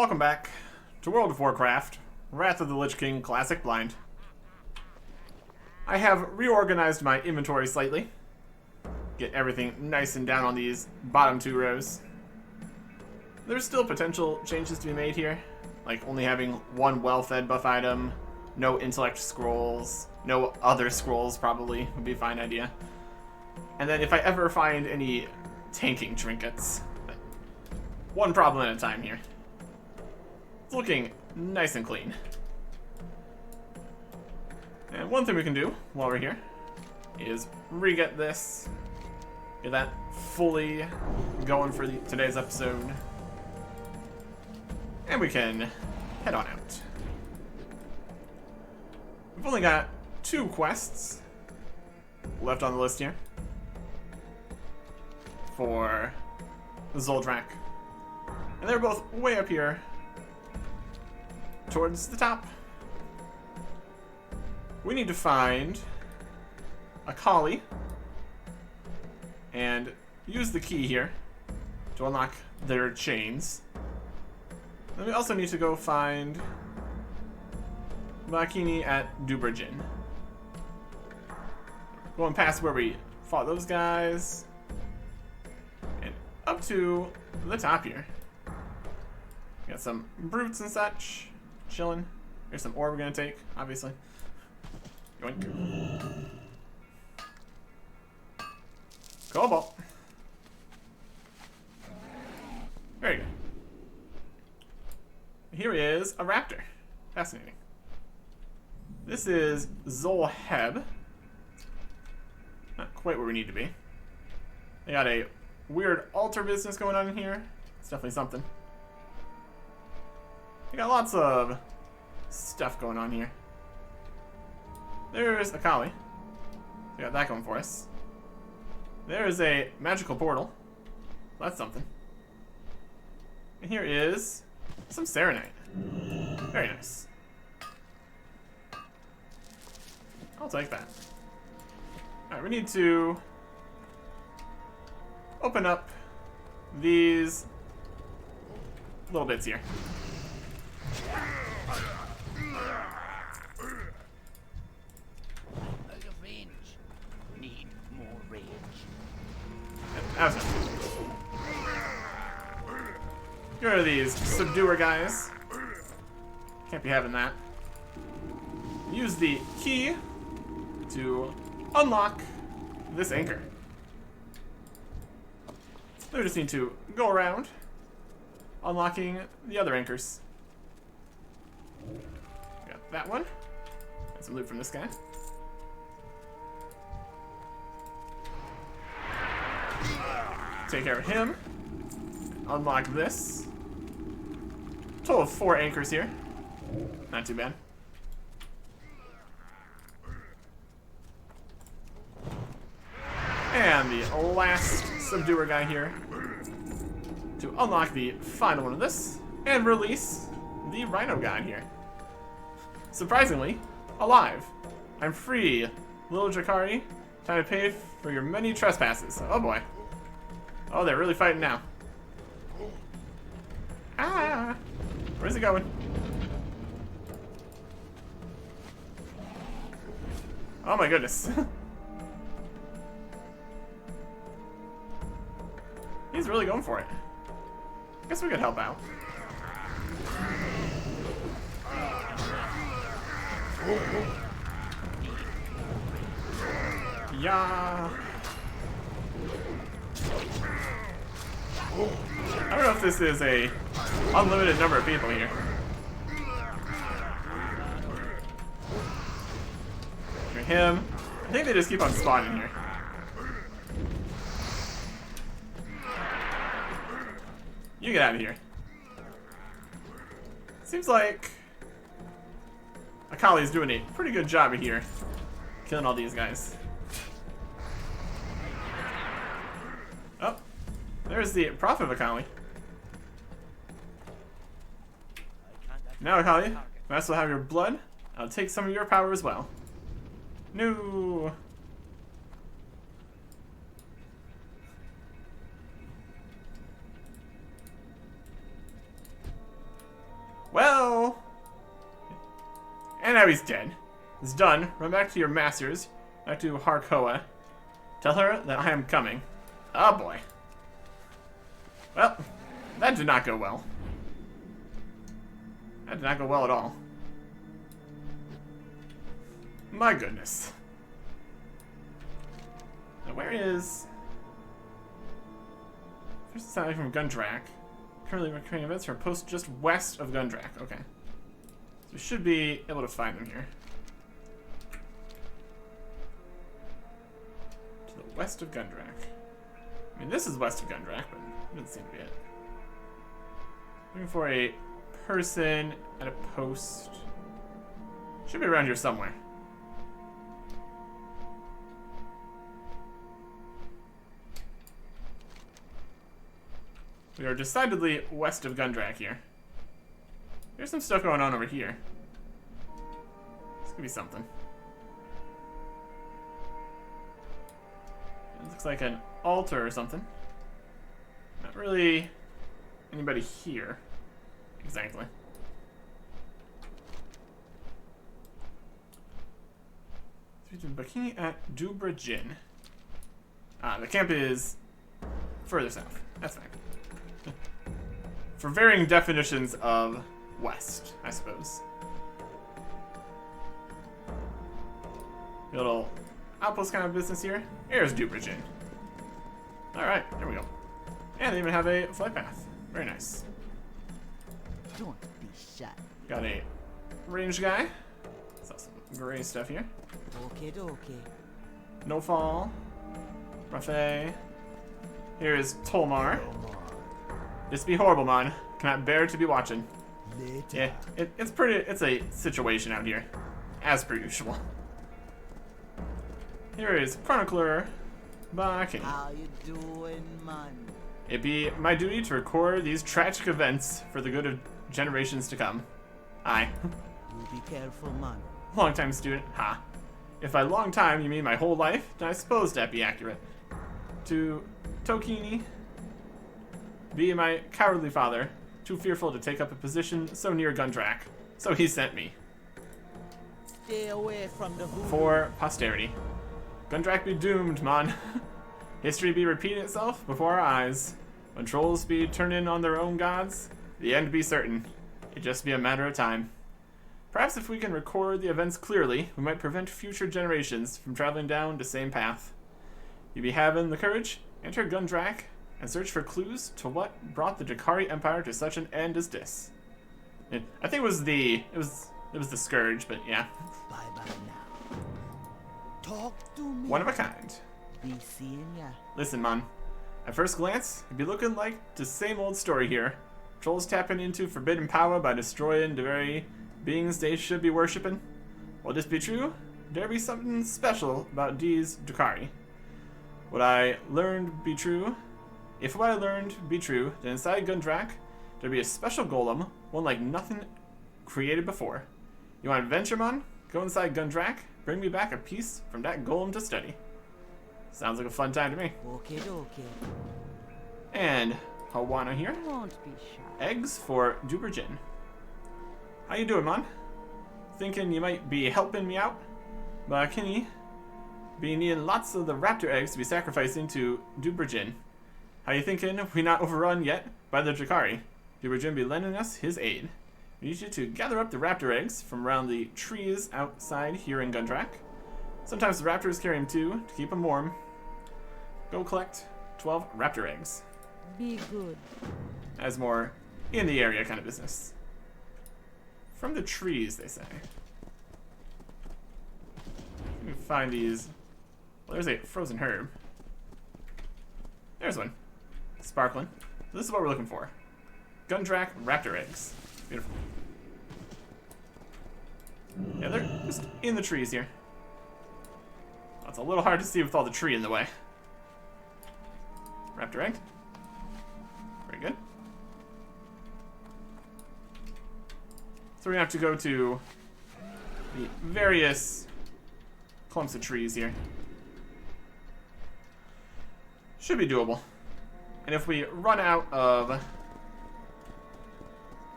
Welcome back to World of Warcraft, Wrath of the Lich King Classic Blind. I have reorganized my inventory slightly. Get everything nice and down on these bottom two rows. There's still potential changes to be made here, like only having one well-fed buff item, no intellect scrolls, no other scrolls probably would be a fine idea. And then if I ever find any tanking trinkets. One problem at a time here. It's looking nice and clean. And one thing we can do while we're here is re-get this. Get that fully going for today's episode. And we can head on out. We've only got 2 quests left on the list here for Zoldrak. And they're both way up here towards the top. We need to find a collie and use the key here to unlock their chains. Then we also need to go find Makini at Dubergin. Going past where we fought those guys and up to the top here. Got some brutes and such chilling. Here's some ore we're gonna take, obviously. Yoink. Cobalt. Very good. Here is a raptor. Fascinating. This is Zolheb. Not quite where we need to be. They got a weird altar business going on in here. It's definitely something. We got lots of stuff going on here. There's a collie. We got that going for us. There is a magical portal. That's something. And here is some serenite. Very nice. I'll take that. Alright, we need to open up these little bits here. Need more rage. That was nice. Here are these subduer guys. Can't be having that. Use the key to unlock this anchor. We just need to go around unlocking the other anchors. Got that one. Got some loot from this guy. Take care of him. Unlock this. Total of 4 anchors here. Not too bad. And the last subduer guy here to unlock the final one of this and release the rhino god here. Surprisingly, alive. I'm free, little Jakari. Time to pay for your many trespasses. Oh boy. Oh, they're really fighting now. Ah! Where's he going? Oh my goodness. He's really going for it. I guess we could help out. Yeah. I don't know if this is a unlimited number of people here. For him, I think they just keep on spawning here. You get out of here. Seems like Akali is doing a pretty good job here, killing all these guys. Oh, there's the prophet of Akali. Now, Akali, I also have your blood. I'll take some of your power as well. No. Well. And now he's dead. It's done. Run back to your masters. Back to Harkoa. Tell her that I am coming. Oh boy. Well, that did not go well. That did not go well at all. My goodness. Now where is... First sound from Gundrak. Currently recording events are a post just west of Gundrak. Okay. So we should be able to find them here. To the west of Gundrak. I mean, this is west of Gundrak, but it doesn't seem to be it. Looking for a person at a post. Should be around here somewhere. We are decidedly west of Gundrak here. There's some stuff going on over here. This could be something. It looks like an altar or something. Not really anybody here. Exactly. Bikini at Dubrajin. Ah, the camp is further south. That's fine. For varying definitions of west, I suppose. A little outpost kind of business here. Here's Dubrajin. Alright, there we go. And they even have a flight path. Very nice. Don't be shy. Got a range guy. Saw some gray stuff here. Okay. No fall. Buffet. Here is Tolmar. This be horrible, man. Cannot bear to be watching. Yeah, it's pretty. It's a situation out here, as per usual. Here is Chronicler Bakini. How you doing, man? It be my duty to record these tragic events for the good of generations to come. Aye. You be careful, man. Long-time student. Ha. If by long time you mean my whole life, then I suppose that be accurate. To Tokini, be my cowardly father, too fearful to take up a position so near Gundrak, so he sent me. Stay away from the voodoo. For posterity. Gundrak be doomed, man. History be repeating itself before our eyes. When trolls be turning on their own gods, the end be certain. It just be a matter of time. Perhaps if we can record the events clearly, we might prevent future generations from traveling down the same path. You be having the courage, enter Gundrak, and search for clues to what brought the Drakari Empire to such an end as this. I think it was the Scourge, but yeah. Bye now. Talk to me. One of a kind. Be seeing ya. Listen, man. At first glance, it'd be looking like the same old story here. Trolls tapping into forbidden power by destroying the very beings they should be worshipping. Will this be true? There be something special about these Drakari. What I learned be true? If what I learned be true, then inside Gundrak, there'd be a special golem, one like nothing created before. You want adventure, man? Go inside Gundrak, bring me back a piece from that golem to study. Sounds like a fun time to me. Okay. And Hawana here. Won't be shy. Eggs for Duberjin. How you doing, man? Thinking you might be helping me out? But Kenny be needing lots of the raptor eggs to be sacrificing to Duberjin. How you thinking we not overrun yet by the Drakari? Duberjin be lending us his aid. We need you to gather up the raptor eggs from around the trees outside here in Gundrak. Sometimes the raptors carry them too, to keep them warm. Go collect 12 raptor eggs. Be good. As more in the area kind of business. From the trees, they say. You can find these. Well, there's a frozen herb. There's one. Sparkling. So this is what we're looking for. Gundrak raptor eggs. Beautiful. Yeah, they're just in the trees here. Well, it's a little hard to see with all the tree in the way. Raptor egg. Very good. So we're gonna have to go to the various clumps of trees here. Should be doable. And if we run out of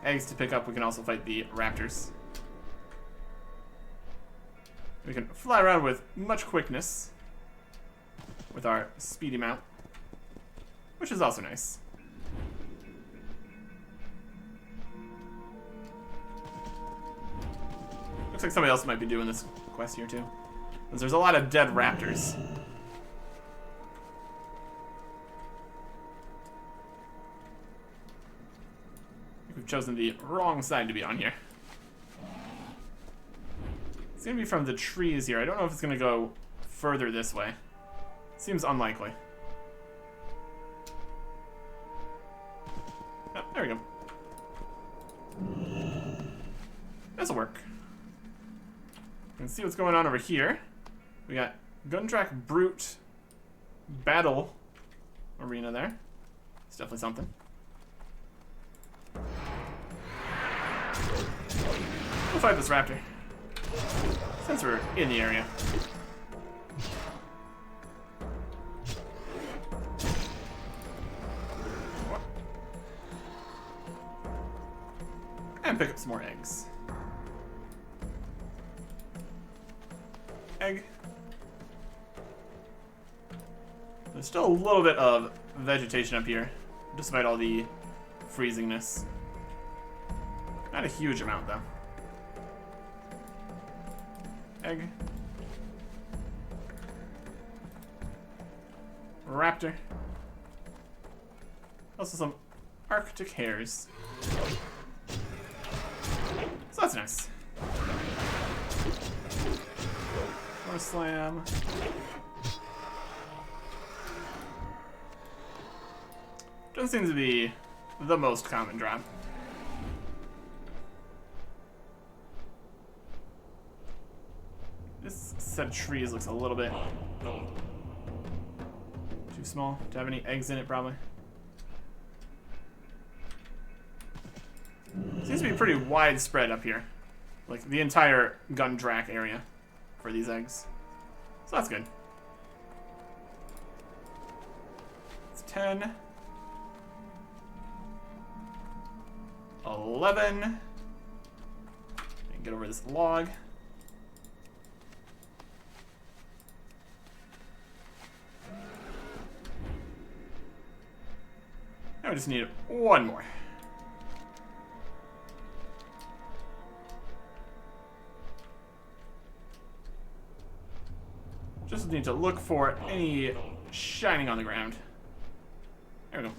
eggs to pick up, we can also fight the raptors. We can fly around with much quickness with our speedy mount, which is also nice. Looks like somebody else might be doing this quest here too, because there's a lot of dead raptors. We've chosen the wrong side to be on here. It's gonna be from the trees here. I don't know if it's gonna go further this way. Seems unlikely. Oh, there we go. This'll work. You can see what's going on over here. We got Gundrak Brute Battle Arena there. It's definitely something. We'll fight this raptor, since we're in the area. And pick up some more eggs. Egg. There's still a little bit of vegetation up here, despite all the freezingness. Not a huge amount, though. Egg. Raptor. Also some Arctic hares. So that's nice. More slam. Doesn't seem to be the most common drop. This set of trees looks a little bit too small to have any eggs in it, probably. Seems to be pretty widespread up here. Like the entire Gundrak area for these eggs. So that's good. It's 10. 11. And get over this log. Now we just need one more. Just need to look for any shining on the ground. There we go.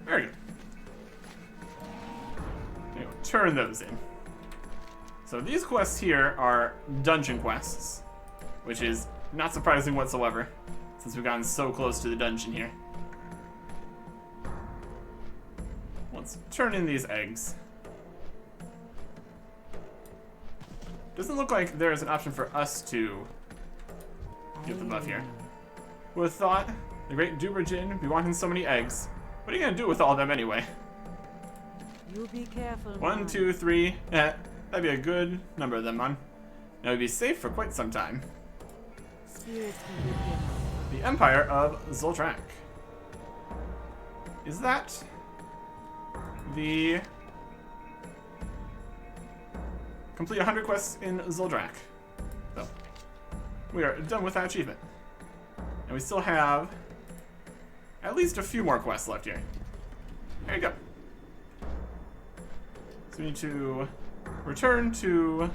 Very good. Anyway, turn those in. So these quests here are dungeon quests, which is not surprising whatsoever, since we've gotten so close to the dungeon here. Let's turn in these eggs. Doesn't look like there's an option for us to get the buff here. Would have thought the great Duberjin would be wanting so many eggs. What are you gonna do with all of them anyway? You be careful. 1, 2, 3. That'd be a good number of them, man. Now we'd be safe for quite some time. Spirits be with you. The Empire of Zoltrak. Is that the complete 100 quests in Zoltrak? So we are done with that achievement, and we still have at least a few more quests left here. There you go. So we need to return to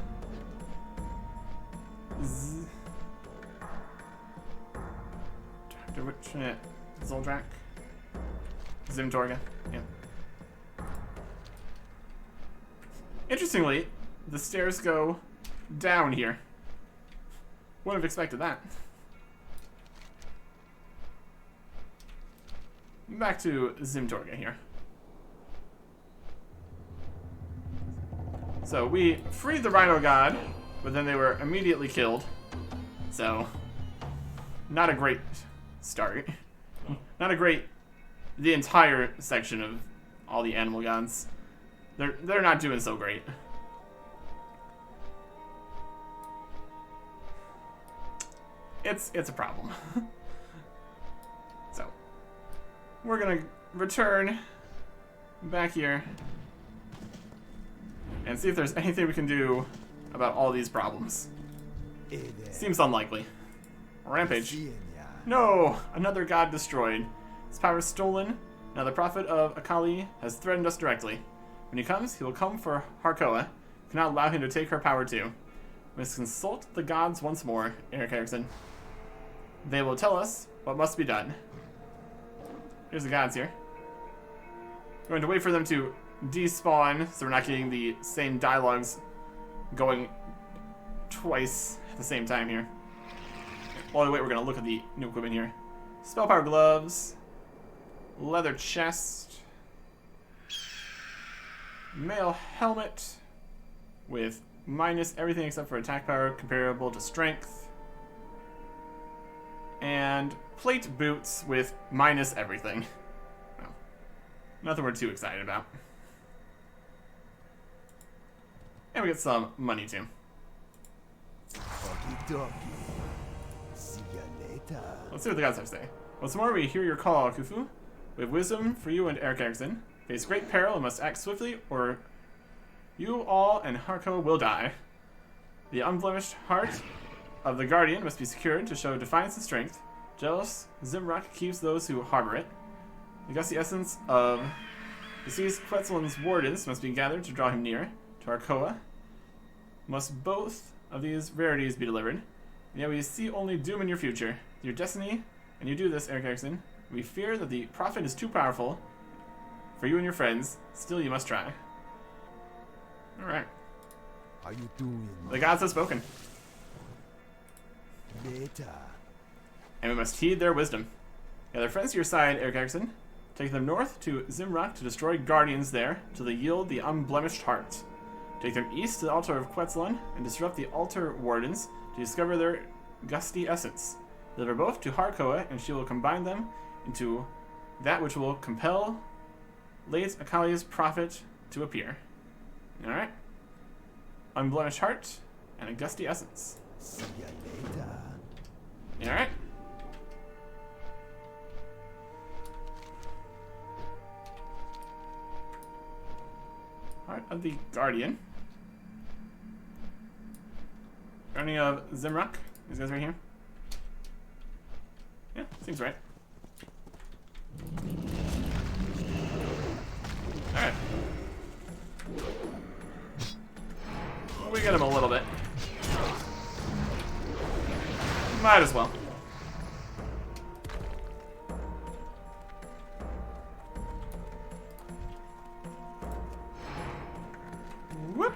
Dr. Witch, Zoltrak. Zimtorga, yeah. Interestingly, the stairs go down here. Wouldn't have expected that. Back to Zimtorga here. So we freed the Rhino God, but then they were immediately killed. So, not a great start. Not a great... The entire section of all the animal gods. They're not doing so great. It's a problem. So, we're gonna return back here and see if there's anything we can do about all these problems. Seems unlikely. Rampage. No! Another god destroyed. His power stolen. Now the prophet of Akali has threatened us directly. When he comes, he will come for Harkoa. We cannot allow him to take her power too. We must consult the gods once more, Eric Erickson. They will tell us what must be done. Here's the gods here. We're going to wait for them to despawn so we're not getting the same dialogues going twice at the same time here. While we wait, we're going to look at the new equipment here. Spell power gloves. Leather chest. Mail helmet. With minus everything except for attack power comparable to strength. And plate boots with minus everything. Well, nothing we're too excited about. And we get some money too. Let's see what the gods have to say. Once more we hear your call, Khufu. We have wisdom for you and Eric Erickson. Face great peril and must act swiftly, or you all and Harko will die. The unblemished heart of the Guardian must be secured to show defiance and strength. Jealous Zimrock keeps those who harbor it. The gusty essence of deceased Quetzal's wardens must be gathered to draw him near. To Harkoa must both of these rarities be delivered. And yet we see only doom in your future. Your destiny, and you do this, Eric Erickson. We fear that the prophet is too powerful for you and your friends. Still, you must try. Alright. Are you doing? The gods have spoken. Later. And we must heed their wisdom. Gather friends to your side, Eric Erickson. Take them north to Zimrock to destroy guardians there, till they yield the unblemished heart. Take them east to the altar of Quetzalon, and disrupt the altar wardens to discover their gusty essence. Deliver both to Harkoa, and she will combine them into that which will compel late Akali's prophet to appear. Alright. Unblemished heart, and a gusty essence. See ya later. Alright. Heart of the Guardian. Guardian of Zimrock. These guys right here. Yeah, seems right. Alright. We get him a little bit. Might as well. Whoop.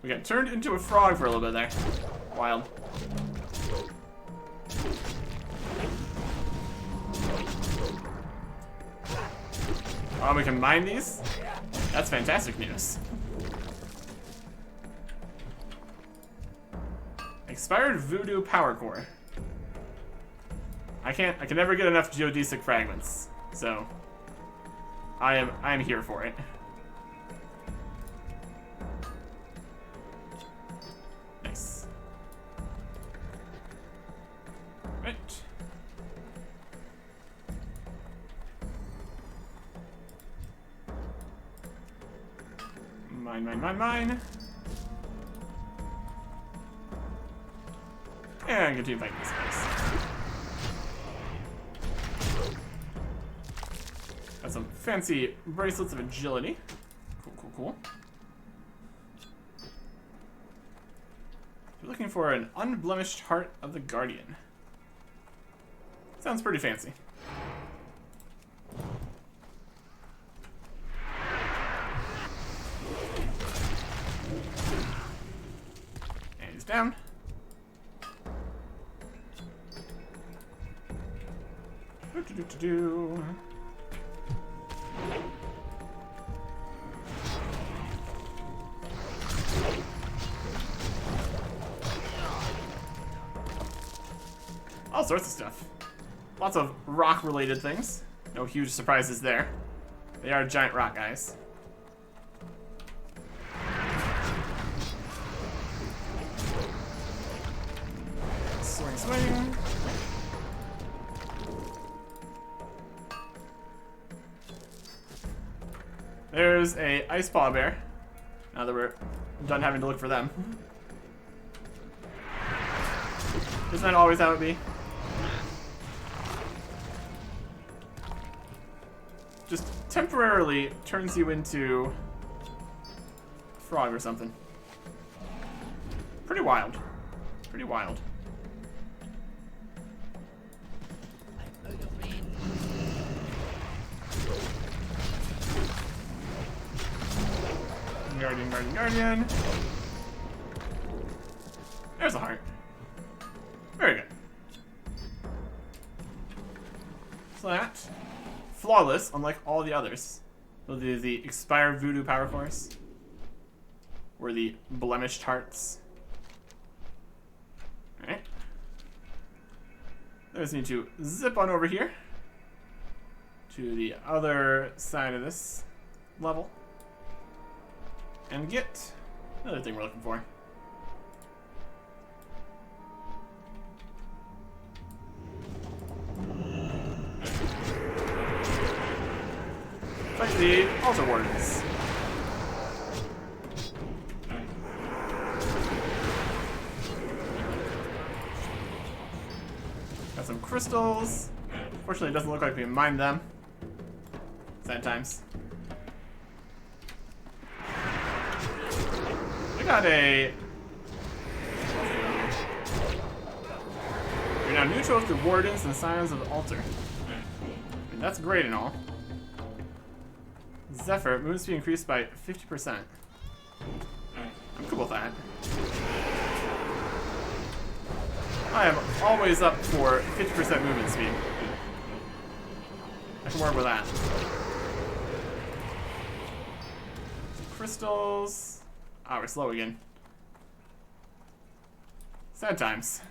We got turned into a frog for a little bit there. Wild. Oh, we can mine these? That's fantastic news. Expired voodoo power core. I can never get enough geodesic fragments, so I am here for it. Nice. Right. Mine. And continue fighting these guys. Got some fancy bracelets of agility. Cool. You're looking for an unblemished heart of the Guardian. Sounds pretty fancy. And he's down. All sorts of stuff. Lots of rock-related things. No huge surprises there. They are giant rock guys. Swing. There's a ice paw bear. Now that we're done having to look for them. Isn't that always how it be? Just temporarily turns you into a frog or something. Pretty wild. Pretty wild. Guardian, guardian, guardian. There's a heart. Very good. So that, flawless, unlike all the others. So the expired voodoo power course, or the blemished hearts. All right. I just need to zip on over here to the other side of this level and get another thing we're looking for. It's like the altar wardens. Got some crystals. Fortunately, it doesn't look like we can mine them. Sad times. We got a... You're now neutral with the wardens and signs of the altar. I mean, that's great and all. Zephyr, movement speed increased by 50%. I'm cool with that. I am always up for 50% movement speed. I can work with that. Crystals. Ah, we're slow again. Sad times.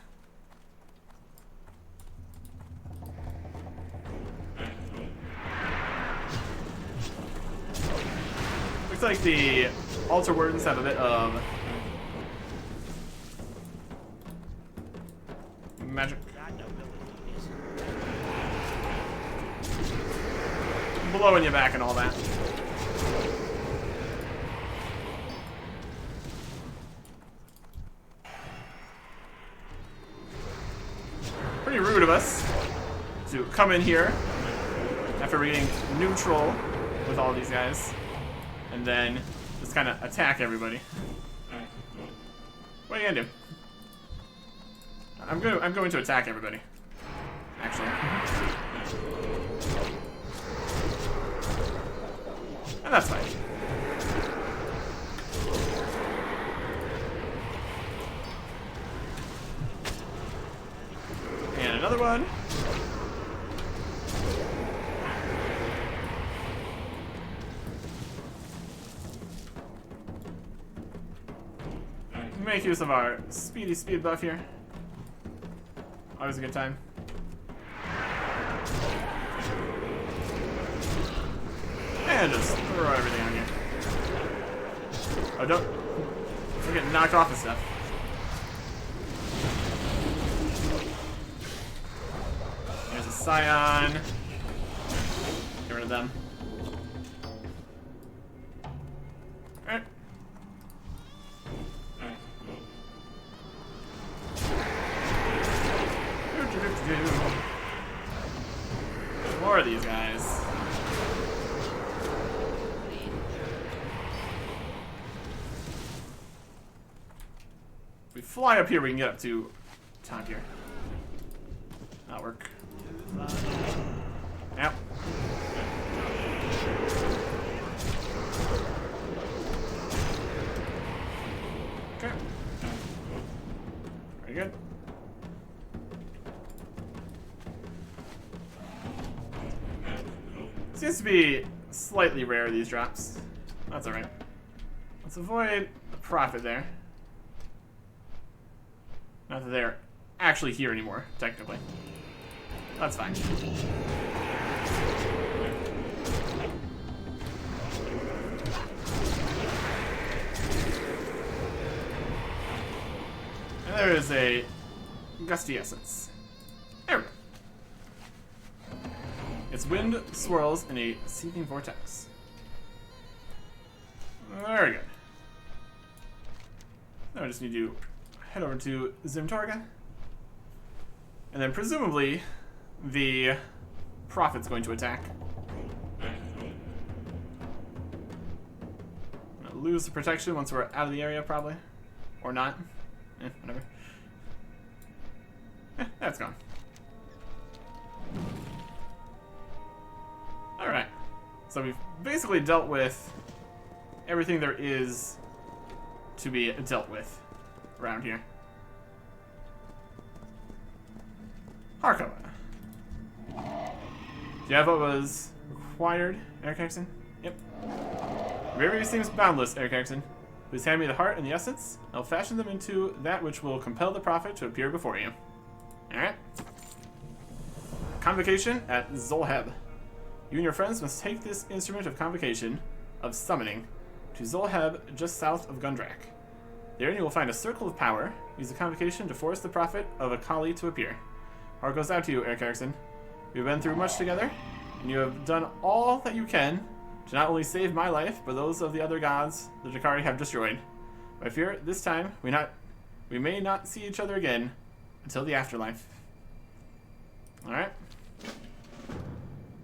Looks like the altar wardens have a bit of magic. Blowing you back and all that. Pretty rude of us to come in here after we're getting neutral with all these guys and then just kind of attack everybody. What are you gonna do? I'm going to attack everybody. Actually. And that's fine. And another one. Make use of our speed buff here. Always a good time. And just throw everything on here. Oh, don't get knocked off and stuff. There's a Scion. Get rid of them. Alright. More of these guys. If we fly up here, we can get up to top here. That'll work. Yep. Okay. Very good. Seems to be slightly rare, these drops. That's alright. Let's avoid the profit there. Not that they're actually here anymore, technically. That's fine. And there is a gusty essence. There we go. Its wind swirls in a seething vortex. Very good. Now I just need to head over to Zimtorga. And then presumably the Prophet's going to attack. Gonna lose the protection once we're out of the area, probably. Or not. Whatever. That's gone. Alright. So we've basically dealt with everything there is to be dealt with around here. Harkoa. Do you have what was required, Eric Erickson? Yep. Bravery seems boundless, Eric Erickson. Please hand me the heart and the essence. I'll fashion them into that which will compel the Prophet to appear before you. Alright. Convocation at Zolheb. You and your friends must take this instrument of convocation, of summoning, to Zolheb just south of Gundrak. Therein you will find a circle of power. Use the convocation to force the Prophet of Akali to appear. Heart goes out to you, Eric Erickson. We've been through much together, and you have done all that you can to not only save my life, but those of the other gods the Jakari have destroyed. I fear this time we may not see each other again until the afterlife. Alright.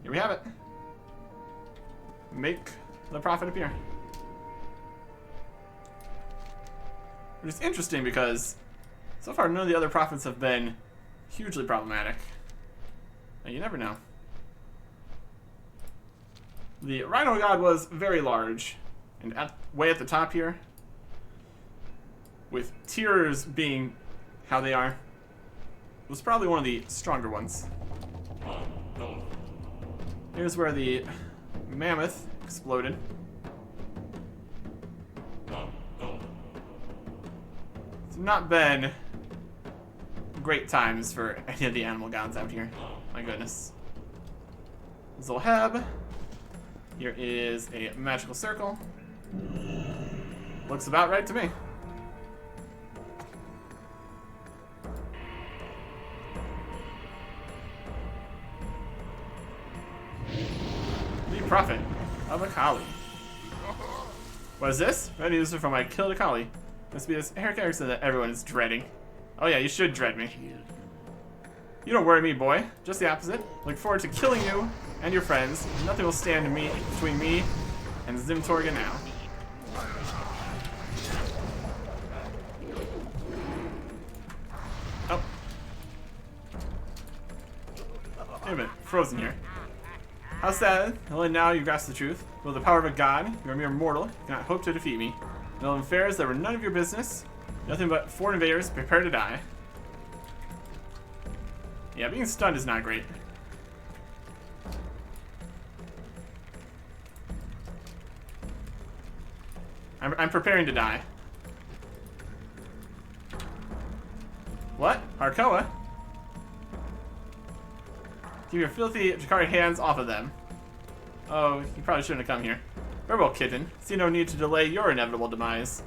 Here we have it. Make the Prophet appear. Which is interesting because so far none of the other prophets have been hugely problematic. Now, you never know. The Rhino God was very large, and way at the top here, with tiers being how they are, was probably one of the stronger ones. Here's where the mammoth exploded. It's not been great times for any of the animal gods out here. My goodness. Zolheb. Here is a magical circle. Looks about right to me. The Prophet of Akali. What is this? Red news from I killed Akali. Must be this Eric Erickson that everyone is dreading. Oh yeah, you should dread me. You don't worry me, boy. Just the opposite. Look forward to killing you and your friends. Nothing will stand between me and Zimtorga now. Oh. Wait a minute. Frozen here. How sad. Only now you grasp the truth. With the power of a god, you are mere mortal. You cannot hope to defeat me. In all affairs that were none of your business. Nothing but foreign invaders. Prepare to die. Yeah, being stunned is not great. I'm preparing to die. What? Harkoa? Keep your filthy Jakari hands off of them. Oh, you probably shouldn't have come here. Very well, kitten. See no need to delay your inevitable demise.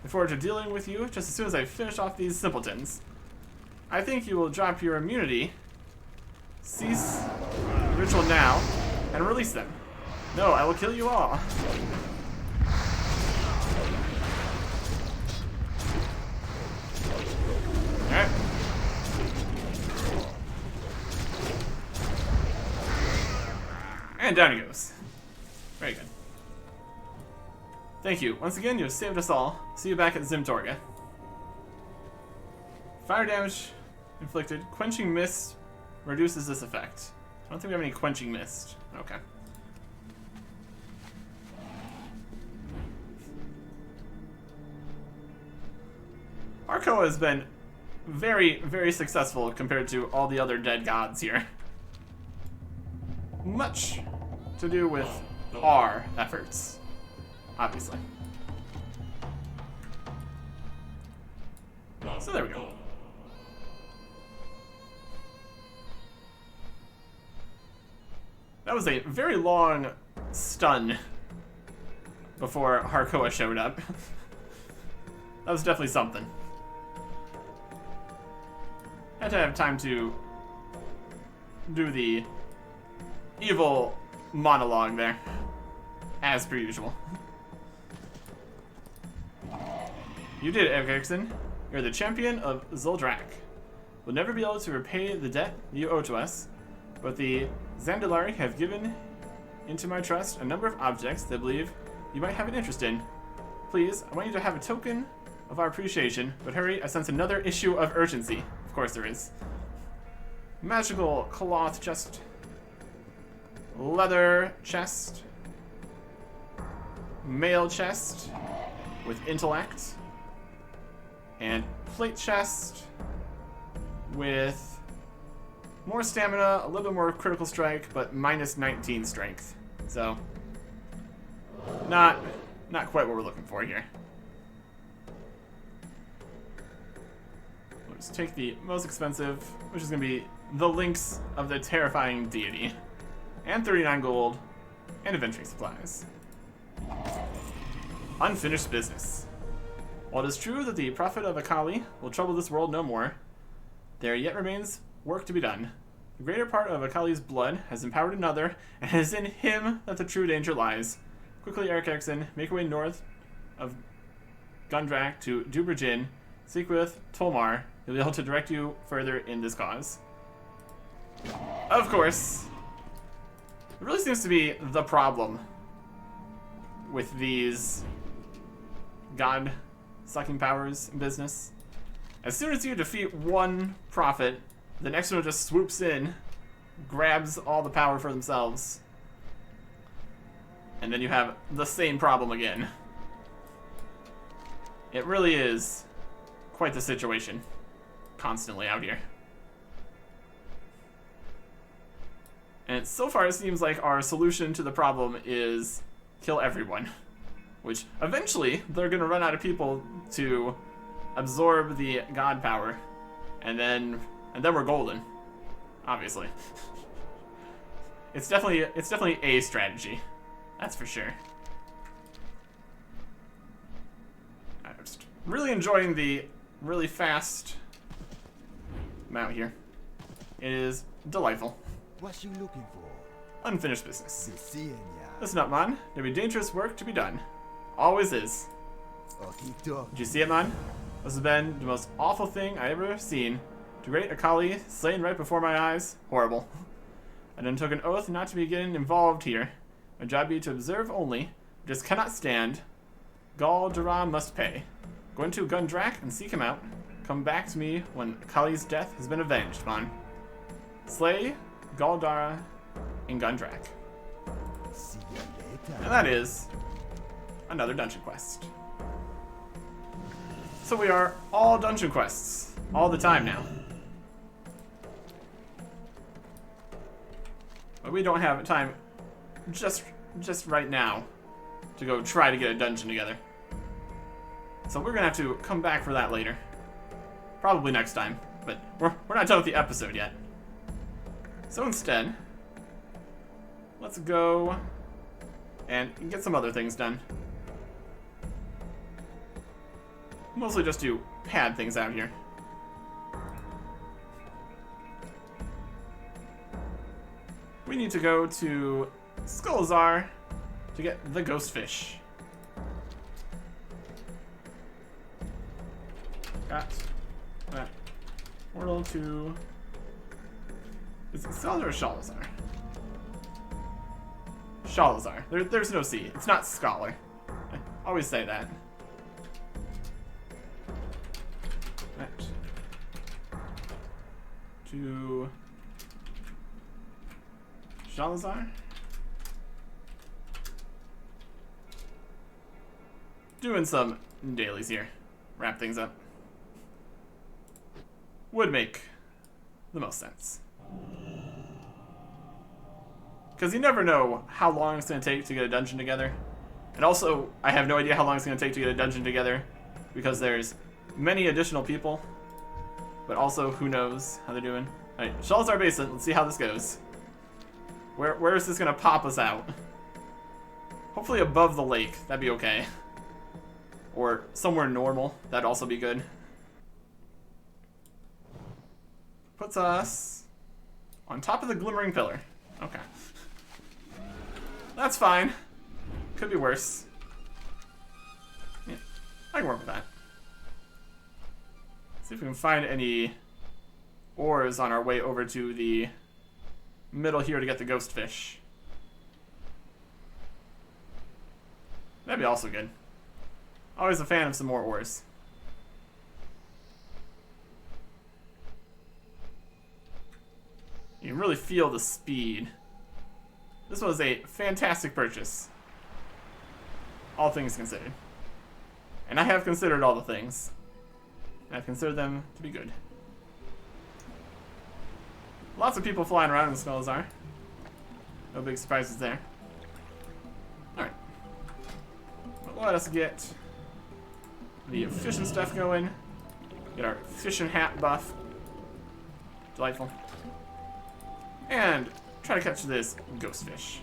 Look forward to dealing with you just as soon as I finish off these simpletons. I think you will drop your immunity, cease the ritual now, and release them. No, I will kill you all. Alright. And down he goes. Very good. Thank you. Once again, you have saved us all. See you back at Zimtorga. Fire damage inflicted. Quenching Mist reduces this effect. I don't think we have any Quenching Mist. Okay. Harkoa has been very, very successful compared to all the other dead gods here. Much to do with our efforts, obviously. So there we go. That was a very long stun before Harkoa showed up. That was definitely something. Had to have time to do the evil monologue there, as per usual. You did it, Erickson. You're the champion of Zuldrak. We'll never be able to repay the debt you owe to us, but the Zandalari have given into my trust a number of objects they believe you might have an interest in. Please, I want you to have a token of our appreciation, but hurry, I sense another issue of urgency. Of course there is. Magical cloth chest. Leather chest. Mail chest with intellect. And plate chest with more stamina, a little bit more critical strike, but minus 19 strength. So, not quite what we're looking for here. We'll just take the most expensive, which is going to be the Links of the Terrifying Deity. And 39 gold, and adventuring supplies. Unfinished business. While it is true that the prophet of Akali will trouble this world no more, there yet remains work to be done. The greater part of Akali's blood has empowered another, and it is in him that the true danger lies. Quickly, Eric Erickson, make your way north of Gundrak to Duberjin. Seek with Tolmar. He'll be able to direct you further in this cause. Of course. It really seems to be the problem with these god-sucking powers in business. As soon as you defeat one prophet, the next one just swoops in, grabs all the power for themselves, and then you have the same problem again. It really is quite the situation constantly out here. And so far it seems like our solution to the problem is kill everyone. Which eventually they're going to run out of people to absorb the god power. And then we're golden. Obviously. It's definitely a strategy. That's for sure. I'm just really enjoying the really fast mount here. It is delightful. What you looking for? Unfinished business. Seeing ya. Listen up, man. There'll be dangerous work to be done. Always is. Ojito. Did you see it, man? This has been the most awful thing I ever seen. The great Akali slain right before my eyes. Horrible. I then took an oath not to be getting involved here. My job be to observe only. Just cannot stand. Gul Dara must pay. Go into Gundrak and seek him out. Come back to me when Akali's death has been avenged, man. Slay Gul Dara in Gundrak. See ya later. And that is another dungeon quest. So we are all dungeon quests all the time now. But we don't have time just right now to go try to get a dungeon together. So we're gonna have to come back for that later. Probably next time, but we're not done with the episode yet. So instead, let's go and get some other things done. Mostly just to pad things out here. We need to go to Skullazar to get the ghost fish. Got that portal to... Is it Skullazar or Shalazar? Shalazar. There's no C. It's not Scholar. I always say that. Right. To Shalazar. Doing some dailies here. Wrap things up. Would make the most sense. Because you never know how long it's going to take to get a dungeon together. And also, I have no idea how long it's going to take to get a dungeon together. Because there's many additional people. But also, who knows how they're doing. Alright, Shalazar Basin. Let's see how this goes. Where is this going to pop us out? Hopefully above the lake. That'd be okay. Or somewhere normal. That'd also be good. Puts us on top of the glimmering pillar. Okay. That's fine. Could be worse. Yeah, I can work with that. See if we can find any ores on our way over to the middle here to get the ghost fish. That'd be also good. Always a fan of some more ores. You can really feel the speed. This was a fantastic purchase. All things considered. And I have considered all the things. And I've considered them to be good. Lots of people flying around in the Skullazar. No big surprises there. Alright. But let us get the fishing stuff going. Get our fishing hat buff. Delightful. And try to catch this ghost fish.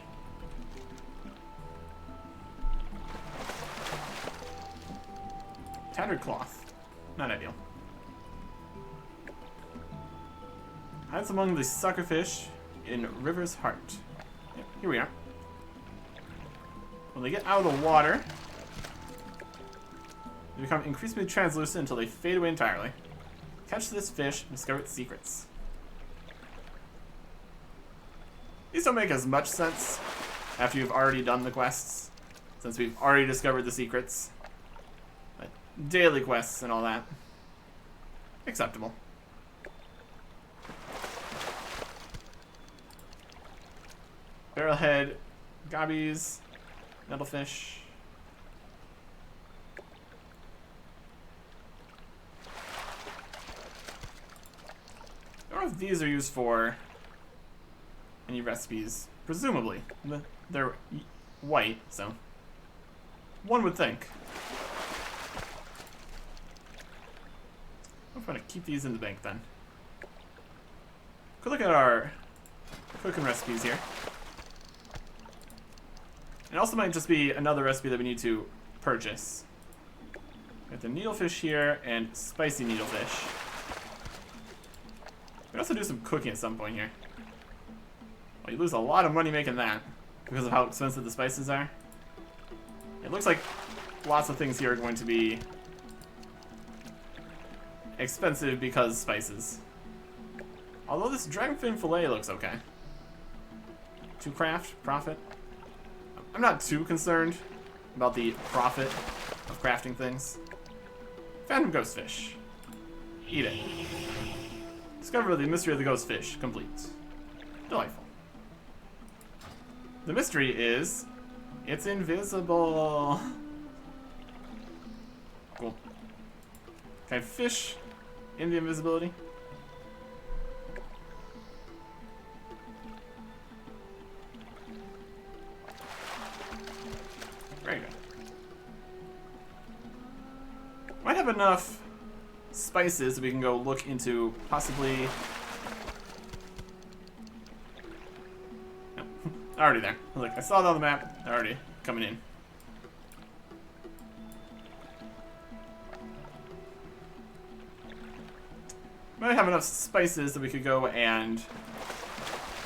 Tattered cloth. Not ideal. Hides among the suckerfish in River's heart. Yep, here we are. When they get out of the water, they become increasingly translucent until they fade away entirely. Catch this fish and discover its secrets. These don't make as much sense after you've already done the quests, since we've already discovered the secrets. But daily quests and all that. Acceptable. Barrelhead, gobbies, nettlefish. I don't know if these are used for any recipes. Presumably. They're white, so one would think. I'm going to keep these in the bank then. Could look at our cooking recipes here. It also might just be another recipe that we need to purchase. Got the needlefish here and spicy needlefish. We can also do some cooking at some point here. Well, you lose a lot of money making that because of how expensive the spices are. It looks like lots of things here are going to be expensive because spices. Although this dragonfin fillet looks okay. To craft, profit. I'm not too concerned about the profit of crafting things. Phantom ghostfish. Eat it. Discover the mystery of the ghostfish. Complete. Delightful. The mystery is, it's invisible. Cool. Can I fish in the invisibility? Very good. Might have enough spices that we can go look into possibly. No, already there. Look, I saw it on the map. They're already coming in. Might have enough spices that we could go and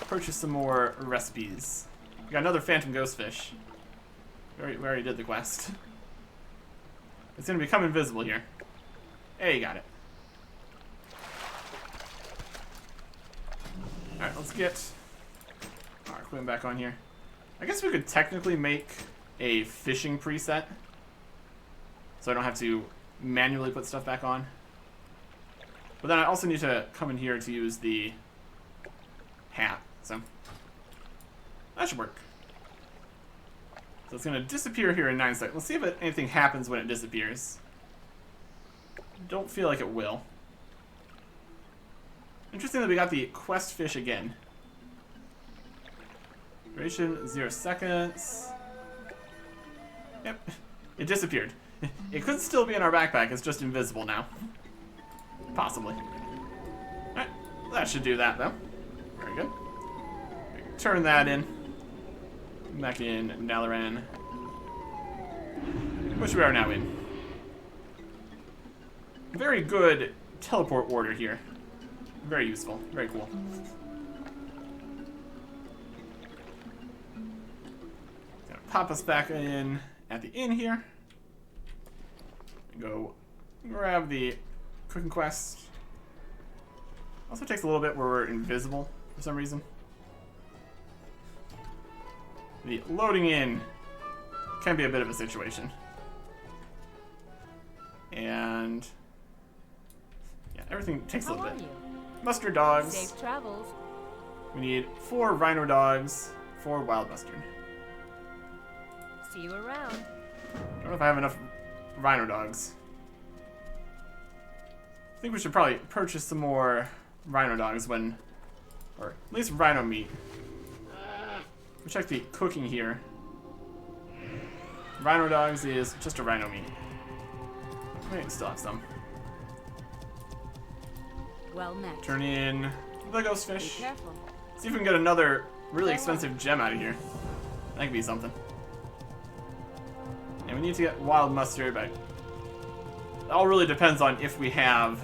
purchase some more recipes. We got another phantom ghostfish. We already did the quest. It's gonna become invisible here. Hey, you got it. Alright, let's get our equipment back on here. I guess we could technically make a fishing preset, so I don't have to manually put stuff back on. But then I also need to come in here to use the hat, so that should work. So it's going to disappear here in 9 seconds. Let's see if anything happens when it disappears. Don't feel like it will. Interesting that we got the quest fish again. Duration 0 seconds. Yep, it disappeared. It could still be in our backpack, it's just invisible now. Possibly. Alright, that should do that though. Very good. Turn that in. Back in Dalaran, which we are now in. Very good teleport order here. Very useful. Very cool. Gonna pop us back in at the inn here. Go grab the cooking quest. Also takes a little bit where we're invisible for some reason. The loading in can be a bit of a situation. And yeah, everything takes a little bit. Mustard dogs. Safe travels. We need 4 rhino dogs, 4 wild mustard. See you around. I don't know if I have enough rhino dogs. I think we should probably purchase some more rhino dogs when, or at least rhino meat. We'll check the cooking here. Rhino dogs is just a rhino meat. We still have some. Well met. Turn in the ghost Be fish. careful. See if we can get another really expensive gem out of here. That could be something. And we need to get wild mustard, but it all really depends on if we have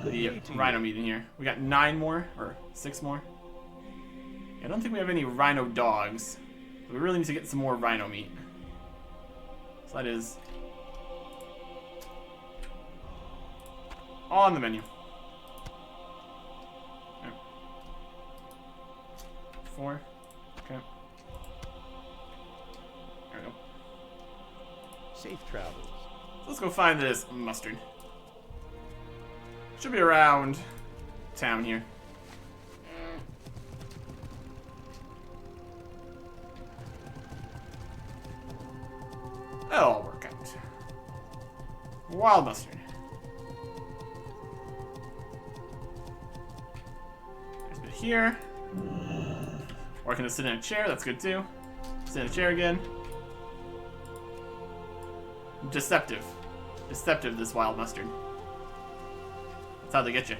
the rhino meat in here. We got 9 more, or 6 more. I don't think we have any rhino dogs. So we really need to get some more rhino meat. So that is on the menu. Okay. 4. Okay. There we go. Safe travels. So let's go find this mustard. Should be around town here. That'll all work out. Wild mustard. There's a bit here. Or I can just sit in a chair, that's good too. Sit in a chair again. Deceptive. Deceptive, this wild mustard. That's how they get you.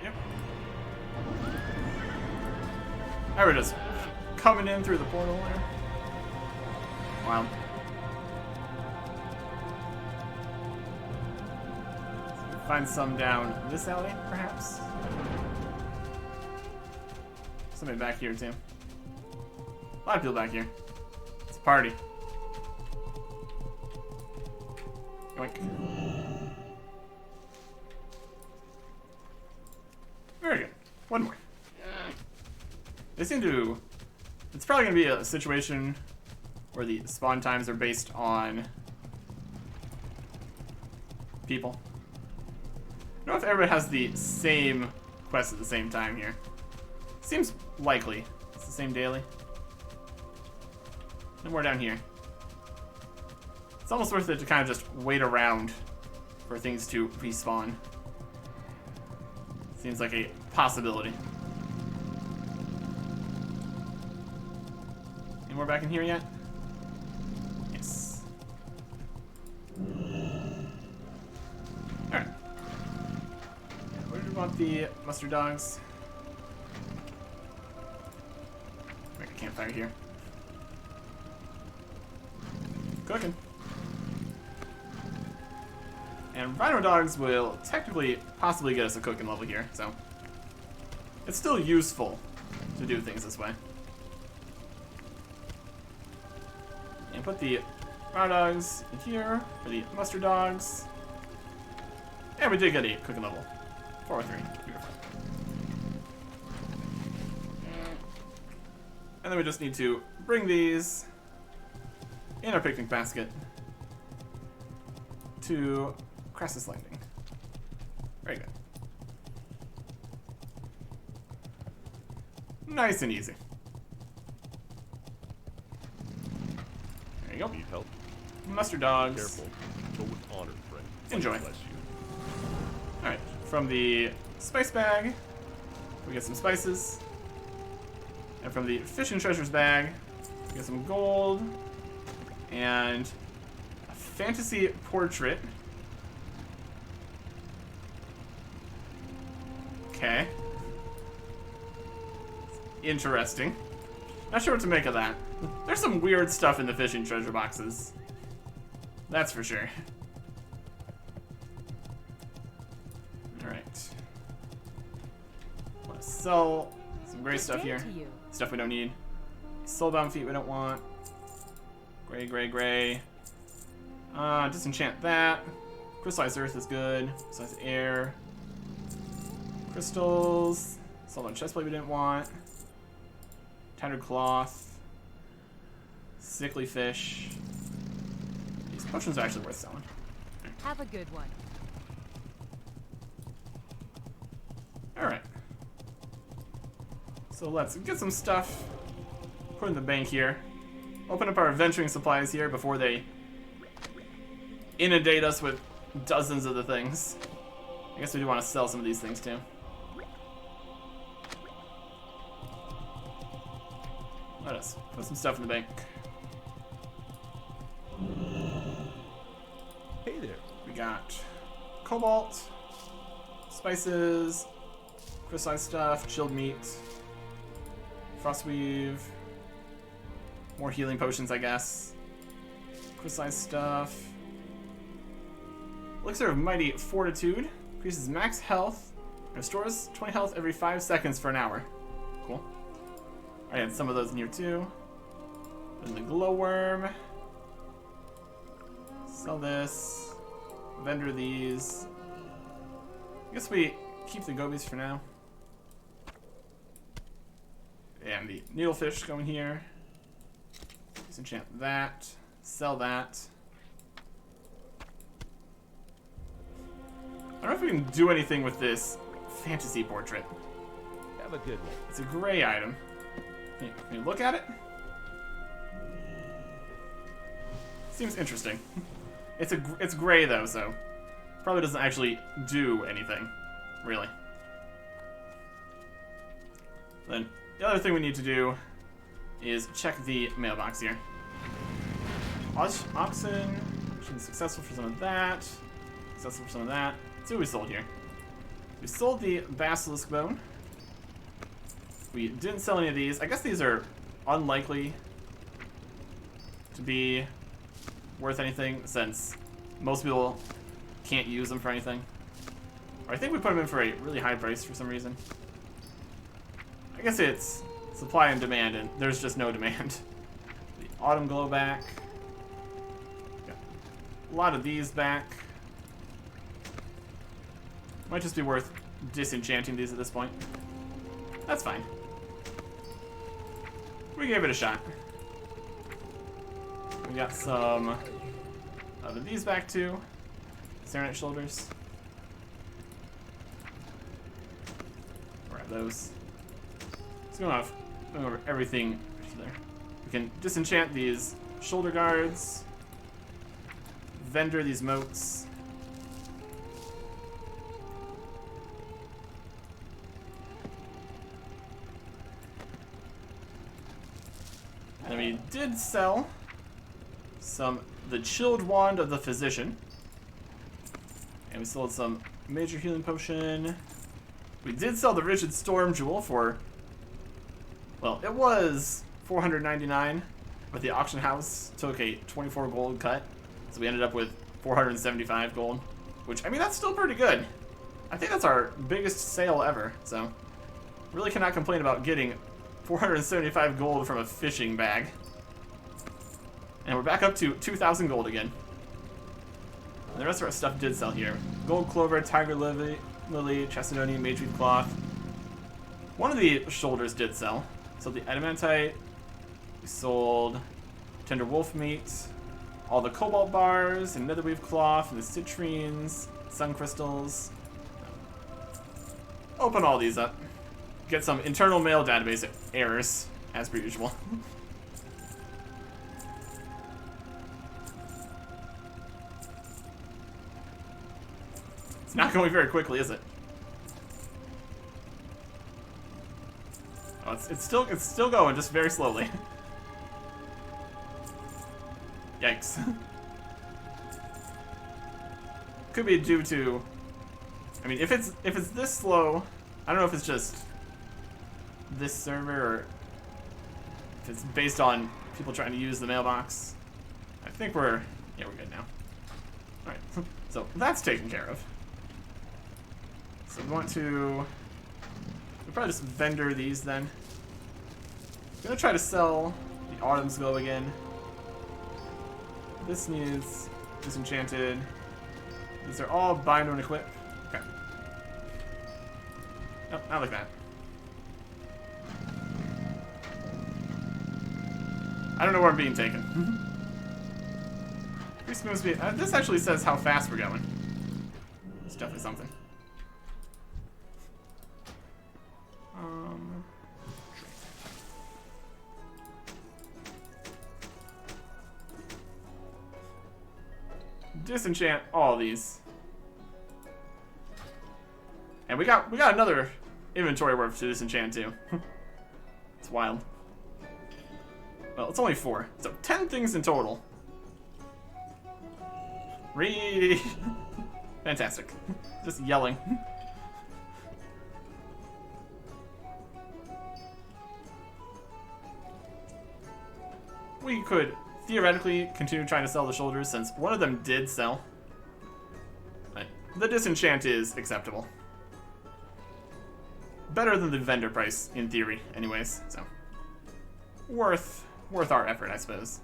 Yep. There it is. Coming in through the portal there. Wow. Find some down this alley, perhaps. Somebody back here, too. A lot of people back here. It's a party. Yoink. Very good. One more. They seem to... It's probably going to be a situation where the spawn times are based on people. I don't know if everybody has the same quest at the same time here. Seems likely. It's the same daily. No more down here. It's almost worth it to kind of just wait around for things to respawn. Seems like a possibility. Any more back in here yet? Yes. Alright. Where do we want the mustard dogs? Make a campfire here. Cooking. And rhino dogs will technically possibly get us a cooking level here, so it's still useful to do things this way. And put the rhino dogs in here for the mustard dogs. And we did get a cooking level. 403. Beautiful. And then we just need to bring these in our picnic basket to Crassus Landing. Very good. Nice and easy. There you go. Need help? Mustard dogs. Careful, but with honor, friend. Enjoy. Bless you. Alright, from the spice bag, we get some spices. And from the fish and treasures bag, we get some gold. And a fantasy portrait. Okay. Interesting. Not sure what to make of that. There's some weird stuff in the fishing treasure boxes. That's for sure. Alright. Want to sell some great stuff here. Stuff we don't need. Soulbound feet we don't want. Gray, gray, gray. Disenchant that. Crystallized earth is good. Crystallized air. Crystals. Sold on chestplate we didn't want. Tattered cloth. Sickly fish. These potions are actually worth selling. Have a good one. Alright. So let's get some stuff. Put in the bank here. Open up our adventuring supplies here before they inundate us with dozens of the things. I guess we do want to sell some of these things too. Let us put some stuff in the bank. Hey there. We got cobalt, spices, crystallized stuff, chilled meat, frostweave, more healing potions, I guess. Crystallized stuff. Elixir of Mighty Fortitude. Increases max health. Restores 20 health every 5 seconds for an hour. Cool. I had some of those in here too. Then the glowworm. Sell this. Vendor these. I guess we keep the gobies for now. And the needlefish going here. Disenchant that. Sell that. I don't know if we can do anything with this fantasy portrait. Have a good one. It's a gray item. Can you look at it? Seems interesting. It's gray though, so probably doesn't actually do anything, really. Then the other thing we need to do is check the mailbox here. Oxen, successful for some of that. Successful for some of that. Let's see what we sold here. We sold the basilisk bone. We didn't sell any of these. I guess these are unlikely to be worth anything since most people can't use them for anything. Or I think we put them in for a really high price for some reason. I guess it's supply and demand, and there's just no demand. The autumn glow back. Got a lot of these back. Might just be worth disenchanting these at this point. That's fine. We gave it a shot. We got some of these back too. Serenite shoulders. Grab those. Let's go off. Going over everything there. We can disenchant these shoulder guards. Vendor these moats. And we did sell the chilled wand of the physician. And we sold some major healing potion. We did sell the rigid storm jewel for, well, it was $499, but the auction house took a 24 gold cut. So we ended up with 475 gold, which, I mean, that's still pretty good. I think that's our biggest sale ever, so really cannot complain about getting 475 gold from a fishing bag. And we're back up to 2,000 gold again. And the rest of our stuff did sell here. Gold clover, tiger lily, chastodony, mageweed cloth. One of the shoulders did sell. So the adamantite, we sold tender wolf meat, all the cobalt bars, and netherweave cloth, and the citrines, sun crystals. Open all these up. Get some internal mail database errors, as per usual. It's not going very quickly, is it? Oh, it's still going, just very slowly. Yikes. Could be due to, I mean, if it's this slow, I don't know if it's just this server or if it's based on people trying to use the mailbox. I think we're good now. Alright, so that's taken care of. So we want to, we'll probably just vendor these then. I'm gonna try to sell the Autumn's Glow again. This needs disenchanted. These are all bind and equip. Okay. Nope, not like that. I don't know where I'm being taken. Increase move speed. This actually says how fast we're going. It's definitely something. Disenchant all these. And we got another inventory worth to disenchant too. It's wild. Well, it's only 4, so 10 things in total. Fantastic. Just yelling. We could theoretically continue trying to sell the shoulders since one of them did sell. But the disenchant is acceptable. Better than the vendor price, in theory, anyways, so. Worth our effort, I suppose.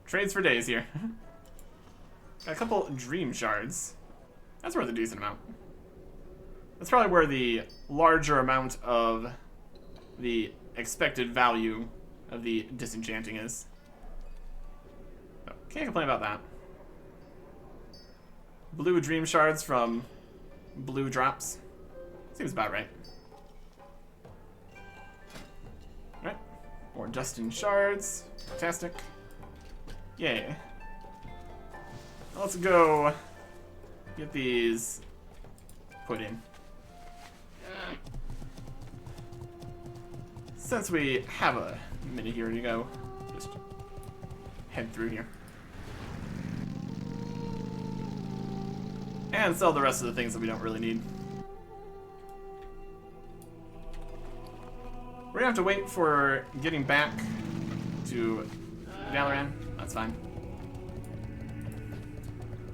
Trades for days here. Got a couple dream shards. That's worth a decent amount. That's probably where the larger amount of the expected value of the disenchanting is. So, can't complain about that. Blue dream shards from blue drops. Seems about right. Alright. More Dustin shards. Fantastic. Yay. Let's go get these put in. Since we have a minute here to go, just head through here. And sell the rest of the things that we don't really need. We're gonna have to wait for getting back to Dalaran. That's fine.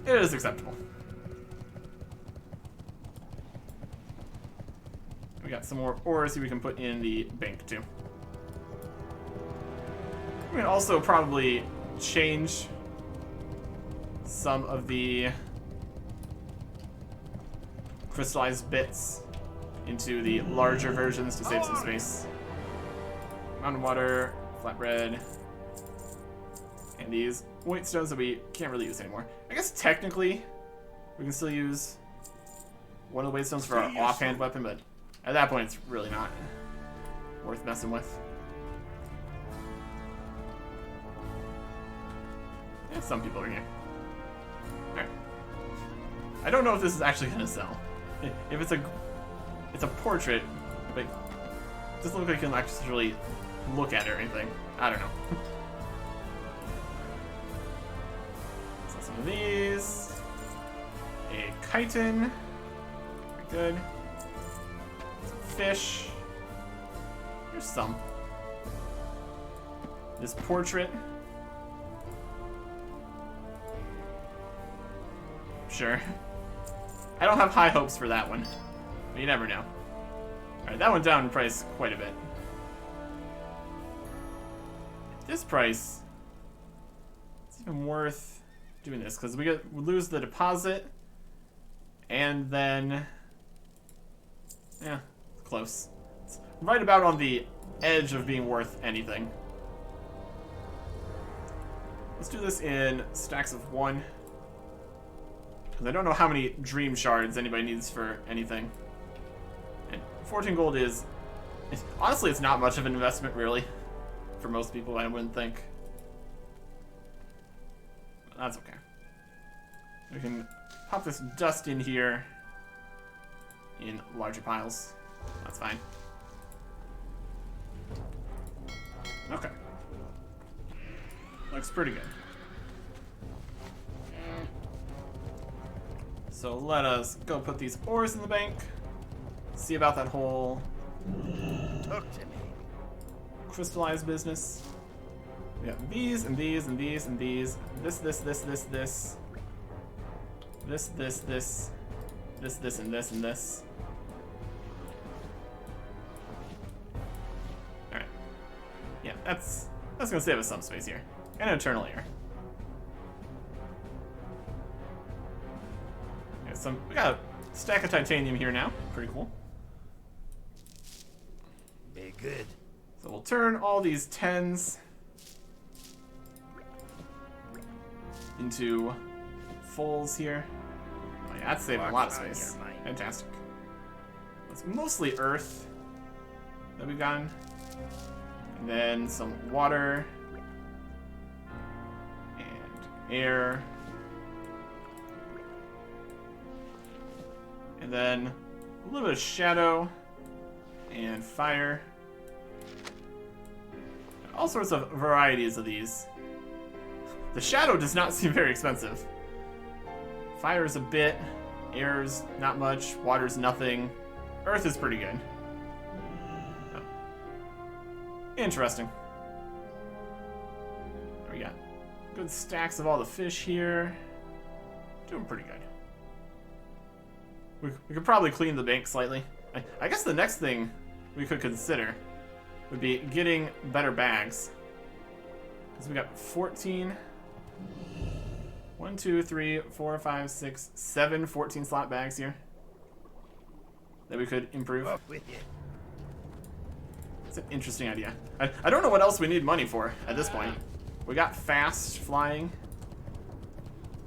It is acceptable. We got some more ores we can put in the bank too. We can also probably change some of the crystallized bits into the larger versions to save some space. Mountain water, flatbread, and these white stones that we can't really use anymore. I guess technically we can still use one of the white stones for our offhand weapon, but at that point it's really not worth messing with. Yeah, some people are here. Alright. I don't know if this is actually gonna sell. If it's a portrait, but it doesn't look like you can actually look at it or anything. I don't know. So some of these. A chitin. Very good. Some fish. Here's some. This portrait. Sure. I don't have high hopes for that one, but you never know. Alright, that went down in price quite a bit. This price, it's even worth doing this, because we lose the deposit, and then, yeah, it's close. It's right about on the edge of being worth anything. Let's do this in stacks of 1. Because I don't know how many dream shards anybody needs for anything. And 14 gold is... honestly, it's not much of an investment, really. For most people, I wouldn't think. But that's okay. We can pop this dust in here in larger piles. That's fine. Okay. Looks pretty good. So let us go put these ores in the bank. See about that whole Talk to me. crystallized business. We got these and these and these and these. This. This, and this, and this. Alright. Yeah, that's That's gonna save us some space here. And an eternal ear. We got a stack of titanium here now. Pretty cool. Be good. So we'll turn all these 10s into fulls here. Oh yeah, that's saving a lot of space. Fantastic. It's mostly earth that we've gotten. And then some water. And air. And then a little bit of shadow and fire. All sorts of varieties of these. The shadow does not seem very expensive. Fire is a bit, air's not much, water's nothing. Earth is pretty good. Oh. Interesting. There we got good stacks of all the fish here. Doing pretty good. We could probably clean the bank slightly. I guess the next thing we could consider would be getting better bags. Because we got 14. 1, 2, 3, 4, 5, 6, 7 14 slot bags here that we could improve. Up with you. It's an interesting idea. I don't know what else we need money for at this point. We got fast flying.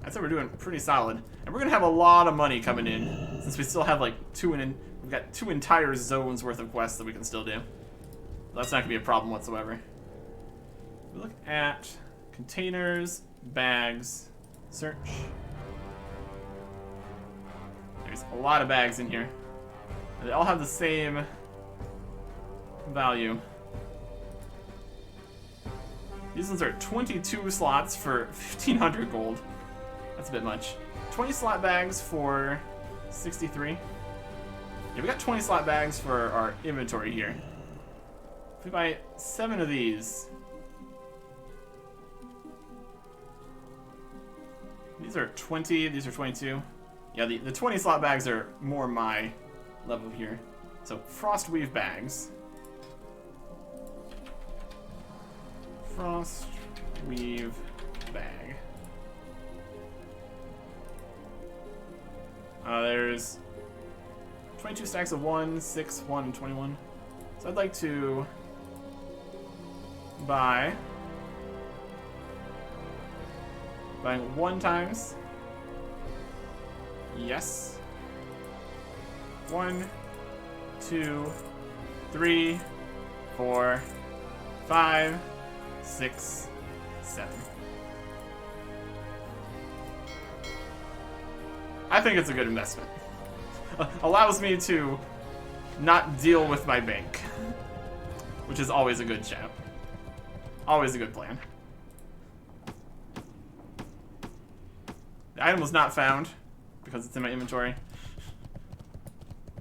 I'd say we're doing pretty solid. And we're gonna have a lot of money coming in since we still have like we've got 2 entire zones worth of quests that we can still do. That's not gonna be a problem whatsoever. We look at containers, bags, search. There's a lot of bags in here. And they all have the same value. These ones are 22 slots for 1,500 gold. That's a bit much. 20 slot bags for 63. Yeah, we got 20 slot bags for our inventory here. If we buy 7 of these. These are 20, these are 22. Yeah, the 20 slot bags are more my level here. So, frost weave bags. Frost weave bag. There's 22 stacks of 1, 6, 1, and 21. So I'd like to buy... Buying 1 times. Yes. 1, 2, 3, 4, 5, 6, 7. I think it's a good investment. Allows me to not deal with my bank, which is always a good shout. Always a good plan. The item was not found because it's in my inventory.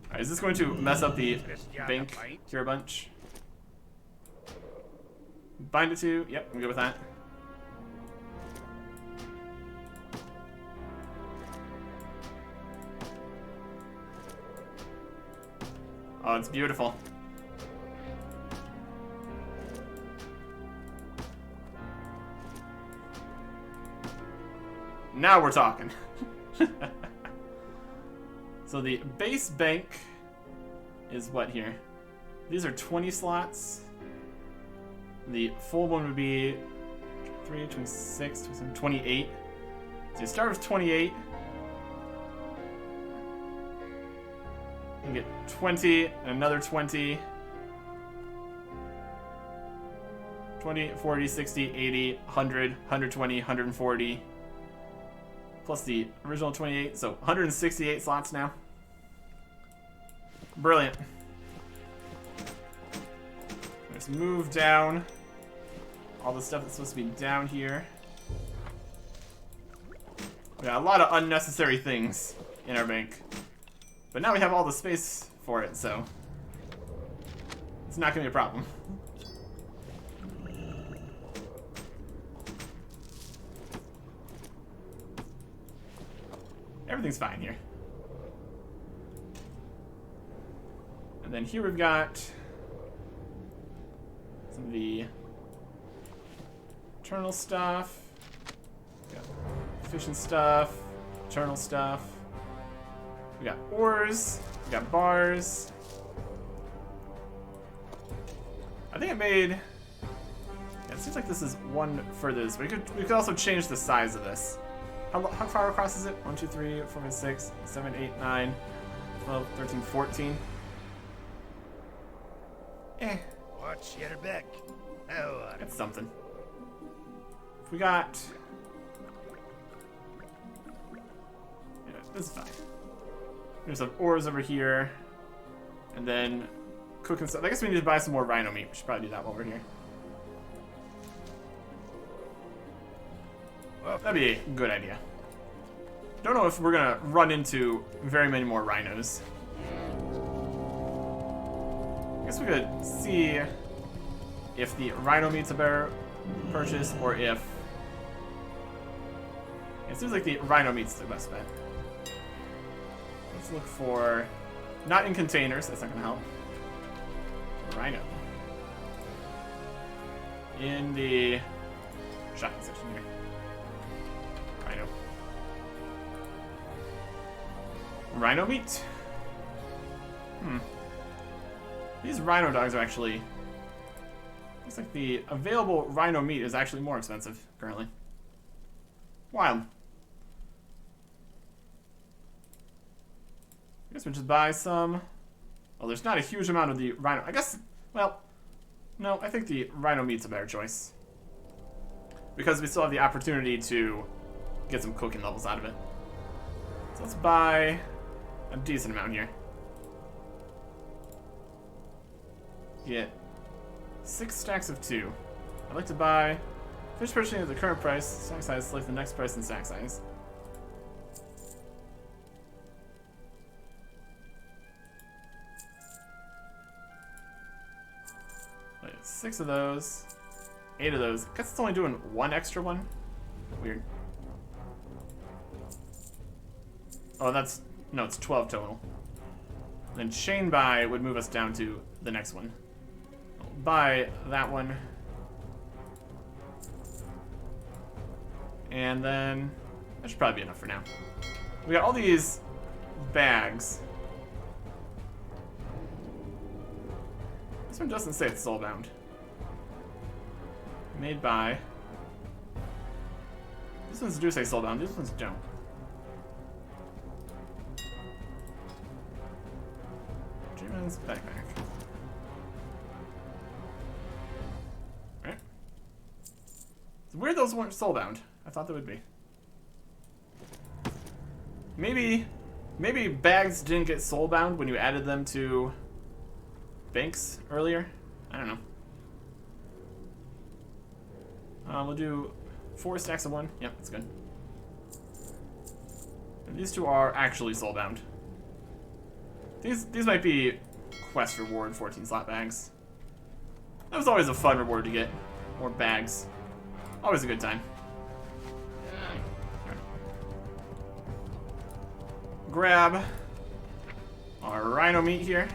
Alright, is this going to mess up the bank here a bunch? Bind it to, yep, I'm good with that. Oh, it's beautiful. Now we're talking. So the base bank is what here? These are 20 slots. The full one would be 3, 26, 27, 28. So you start with 28. You get 20, and another 20. 20, 40, 60, 80, 100, 120, 140. Plus the original 28, so 168 slots now. Brilliant. Let's move down all the stuff that's supposed to be down here. We got a lot of unnecessary things in our bank. But now we have all the space for it, so it's not going to be a problem. Everything's fine here. And then here we've got some of the Eternal stuff. We got efficient stuff. Eternal stuff. We got ores. We got bars. I think it made... Yeah, it seems like this is one further this way. We could also change the size of this. How far across is it? 1, 2, 3, 4, 5, 6, 7, 8, 9, 12, 13, 14. Eh. Watch your back. Oh, That's something. If we got... Yeah, this is fine. There's some ores over here. And then cooking stuff. I guess we need to buy some more rhino meat. We should probably do that while we're here. That'd be a good idea. Don't know if we're gonna run into very many more rhinos. I guess we could see if the rhino meat's a better purchase or if... It seems like the rhino meat's the best bet. Let's look for... Not in containers, that's not gonna help. Rhino. In the shopping section here. Rhino. Rhino meat? These rhino dogs are actually... Looks like the available rhino meat is actually more expensive currently. Wild. I guess we just buy some... Oh, there's not a huge amount of the rhino... I guess... Well... No, I think the rhino meat's a better choice. Because we still have the opportunity to get some cooking levels out of it. So let's buy a decent amount here. Get 6 stacks of 2. I'd like to buy fish purchasing at the current price, stack size, select the next price in stack size. Wait, 6 of those, 8 of those. I guess it's only doing 1 extra one. Weird. Oh, that's... No, it's 12 total. Then chain buy would move us down to the next one. I'll buy that one. And then... That should probably be enough for now. We got all these bags. This one doesn't say it's soulbound. Made by... These ones do say soulbound, these ones don't. German's backpack. Alright. It's weird those weren't soulbound. I thought they would be. Maybe bags didn't get soulbound when you added them to banks earlier. I don't know. We'll do 4 stacks of 1. Yep, that's good. And these 2 are actually soulbound. These might be quest reward 14 slot bags. That was always a fun reward to get. More bags. Always a good time. Grab our rhino meat here.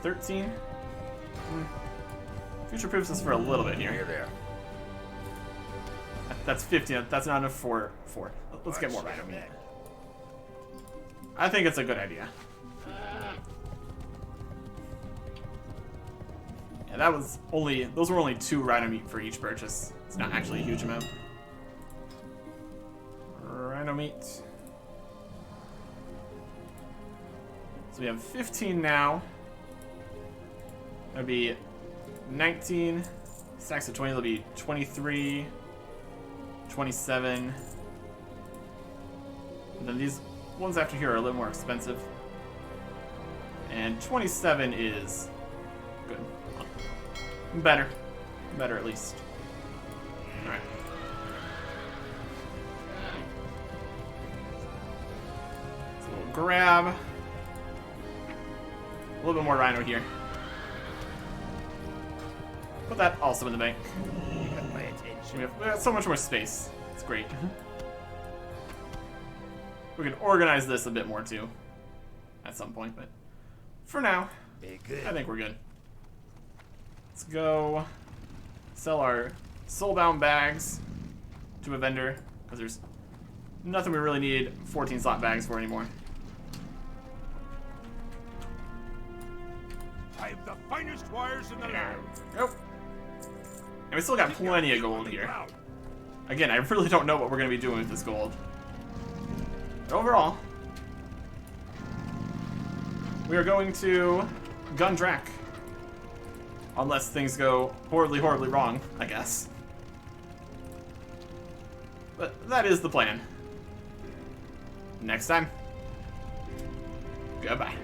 13. Future proofs us for a little bit here. there. That's 15. That's not enough for 4. Let's get more rhino meat. I think it's a good idea. Yeah, those were only 2 rhino meat for each purchase. It's not actually a huge amount. Rhino meat. So we have 15 now. That'd be 19 stacks of 20. That'll be 23, 27. And then these ones after here are a little more expensive. And 27 is good. Better. Better at least. Alright. So we'll grab a little bit more rhino here. Put that also in the bank. You got my attention. We have so much more space. It's great. We can organize this a bit more too at some point, but for now, Be good. I think we're good. Let's go sell our soulbound bags to a vendor, because there's nothing we really need 14 slot bags for anymore. I have the finest wires in the land. Nope. And we still got plenty of gold here. Again, I really don't know what we're going to be doing with this gold. But overall, we are going to Gundrak. Unless things go horribly, horribly wrong, I guess. But that is the plan. Next time. Goodbye.